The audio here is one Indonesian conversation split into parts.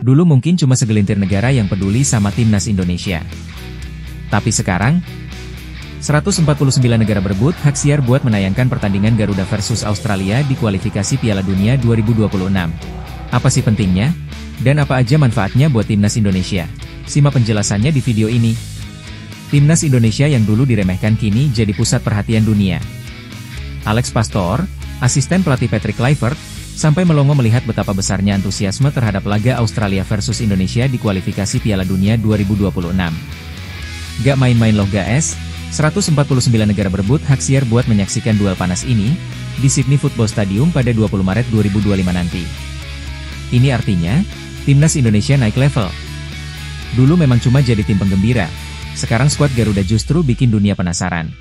Dulu mungkin cuma segelintir negara yang peduli sama timnas Indonesia. Tapi sekarang, 149 negara berebut hak siar buat menayangkan pertandingan Garuda versus Australia di kualifikasi Piala Dunia 2026. Apa sih pentingnya? Dan apa aja manfaatnya buat timnas Indonesia? Simak penjelasannya di video ini. Timnas Indonesia yang dulu diremehkan kini jadi pusat perhatian dunia. Alex Pastor, asisten pelatih Patrick Kluivert, sampai melongo melihat betapa besarnya antusiasme terhadap laga Australia versus Indonesia di kualifikasi Piala Dunia 2026. Gak main-main loh guys, 149 negara berebut hak siar buat menyaksikan duel panas ini, di Sydney Football Stadium pada 20 Maret 2025 nanti. Ini artinya, timnas Indonesia naik level. Dulu memang cuma jadi tim penggembira, sekarang skuad Garuda justru bikin dunia penasaran.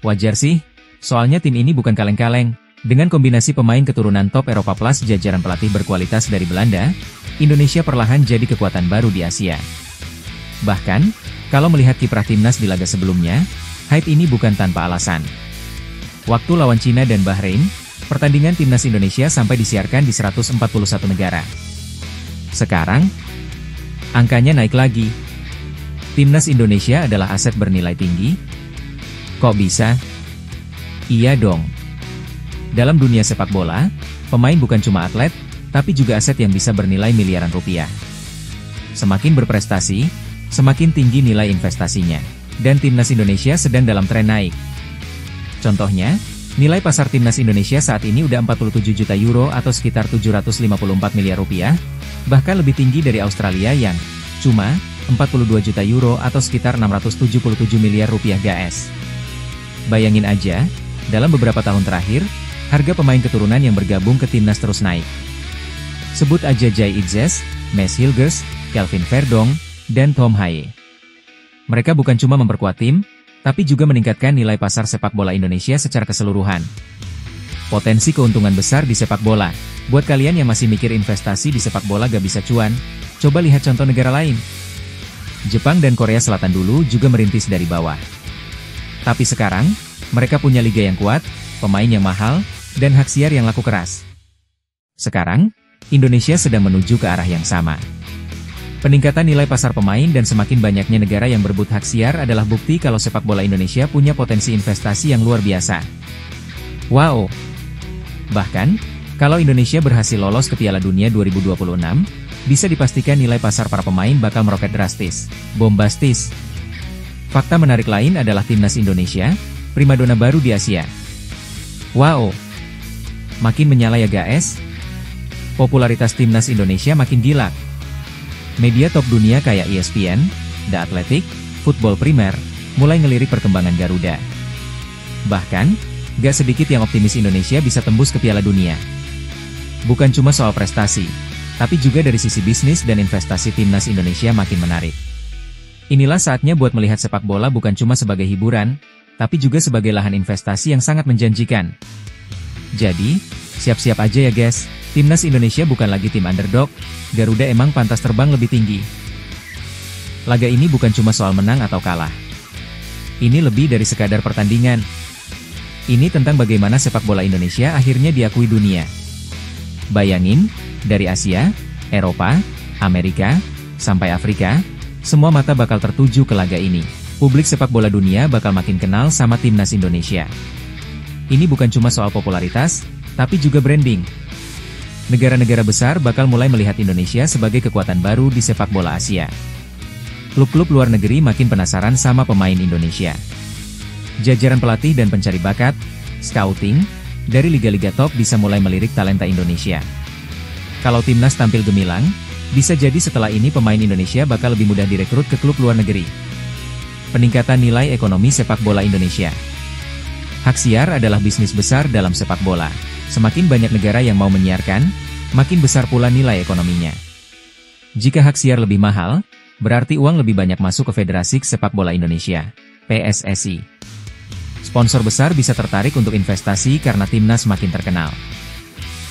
Wajar sih, soalnya tim ini bukan kaleng-kaleng. Dengan kombinasi pemain keturunan top Eropa plus jajaran pelatih berkualitas dari Belanda, Indonesia perlahan jadi kekuatan baru di Asia. Bahkan, kalau melihat kiprah timnas di laga sebelumnya, hype ini bukan tanpa alasan. Waktu lawan Cina dan Bahrain, pertandingan timnas Indonesia sampai disiarkan di 141 negara. Sekarang, angkanya naik lagi. Timnas Indonesia adalah aset bernilai tinggi? Kok bisa? Iya dong. Dalam dunia sepak bola, pemain bukan cuma atlet, tapi juga aset yang bisa bernilai miliaran rupiah. Semakin berprestasi, semakin tinggi nilai investasinya. Dan timnas Indonesia sedang dalam tren naik. Contohnya, nilai pasar timnas Indonesia saat ini udah 47 juta euro atau sekitar 754 miliar rupiah, bahkan lebih tinggi dari Australia yang cuma 42 juta euro atau sekitar 677 miliar rupiah guys. Bayangin aja, dalam beberapa tahun terakhir, harga pemain keturunan yang bergabung ke timnas terus naik. Sebut aja Jai Itzes, Mes Hilgers, Kelvin Verdong, dan Tom Haye. Mereka bukan cuma memperkuat tim, tapi juga meningkatkan nilai pasar sepak bola Indonesia secara keseluruhan. Potensi keuntungan besar di sepak bola. Buat kalian yang masih mikir investasi di sepak bola gak bisa cuan, coba lihat contoh negara lain. Jepang dan Korea Selatan dulu juga merintis dari bawah. Tapi sekarang, mereka punya liga yang kuat, pemain yang mahal, dan hak siar yang laku keras. Sekarang, Indonesia sedang menuju ke arah yang sama. Peningkatan nilai pasar pemain dan semakin banyaknya negara yang berebut hak siar adalah bukti kalau sepak bola Indonesia punya potensi investasi yang luar biasa. Wow! Bahkan, kalau Indonesia berhasil lolos ke Piala Dunia 2026, bisa dipastikan nilai pasar para pemain bakal meroket drastis, bombastis. Fakta menarik lain adalah timnas Indonesia, primadona baru di Asia. Wow! Makin menyala ya guys. Popularitas timnas Indonesia makin gila. Media top dunia kayak ESPN, The Athletic, Football Premier, mulai ngelirik perkembangan Garuda. Bahkan, gak sedikit yang optimis Indonesia bisa tembus ke Piala Dunia. Bukan cuma soal prestasi, tapi juga dari sisi bisnis dan investasi timnas Indonesia makin menarik. Inilah saatnya buat melihat sepak bola bukan cuma sebagai hiburan, tapi juga sebagai lahan investasi yang sangat menjanjikan. Jadi, siap-siap aja ya guys, timnas Indonesia bukan lagi tim underdog, Garuda emang pantas terbang lebih tinggi. Laga ini bukan cuma soal menang atau kalah. Ini lebih dari sekadar pertandingan. Ini tentang bagaimana sepak bola Indonesia akhirnya diakui dunia. Bayangin, dari Asia, Eropa, Amerika, sampai Afrika, semua mata bakal tertuju ke laga ini. Publik sepak bola dunia bakal makin kenal sama timnas Indonesia. Ini bukan cuma soal popularitas, tapi juga branding. Negara-negara besar bakal mulai melihat Indonesia sebagai kekuatan baru di sepak bola Asia. Klub-klub luar negeri makin penasaran sama pemain Indonesia. Jajaran pelatih dan pencari bakat, scouting, dari liga-liga top bisa mulai melirik talenta Indonesia. Kalau timnas tampil gemilang, bisa jadi setelah ini pemain Indonesia bakal lebih mudah direkrut ke klub luar negeri. Peningkatan nilai ekonomi sepak bola Indonesia. Hak siar adalah bisnis besar dalam sepak bola. Semakin banyak negara yang mau menyiarkan, makin besar pula nilai ekonominya. Jika hak siar lebih mahal, berarti uang lebih banyak masuk ke Federasi Sepak Bola Indonesia, PSSI. Sponsor besar bisa tertarik untuk investasi karena timnas makin terkenal.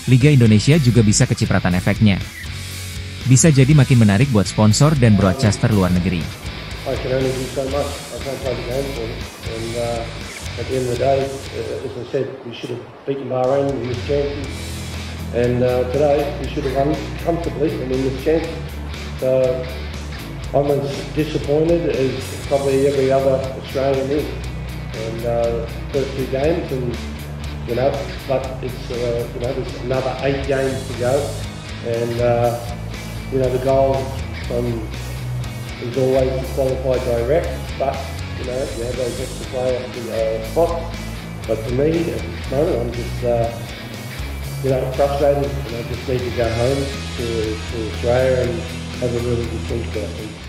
Liga Indonesia juga bisa kecipratan efeknya. Bisa jadi makin menarik buat sponsor dan broadcaster luar negeri. At the end of the day, as I said, we should have beaten Bahrain, we were champions. And today we should have won comfortably and win this chance. So I'm as disappointed as probably every other Australian is. And first 2 games, and but it's there's another 8 games to go, and the goal is always to qualify direct, but you have those extra player spots. But for me, at this moment, I'm just frustrated, and I just need to go home to Australia and have a really good think about things.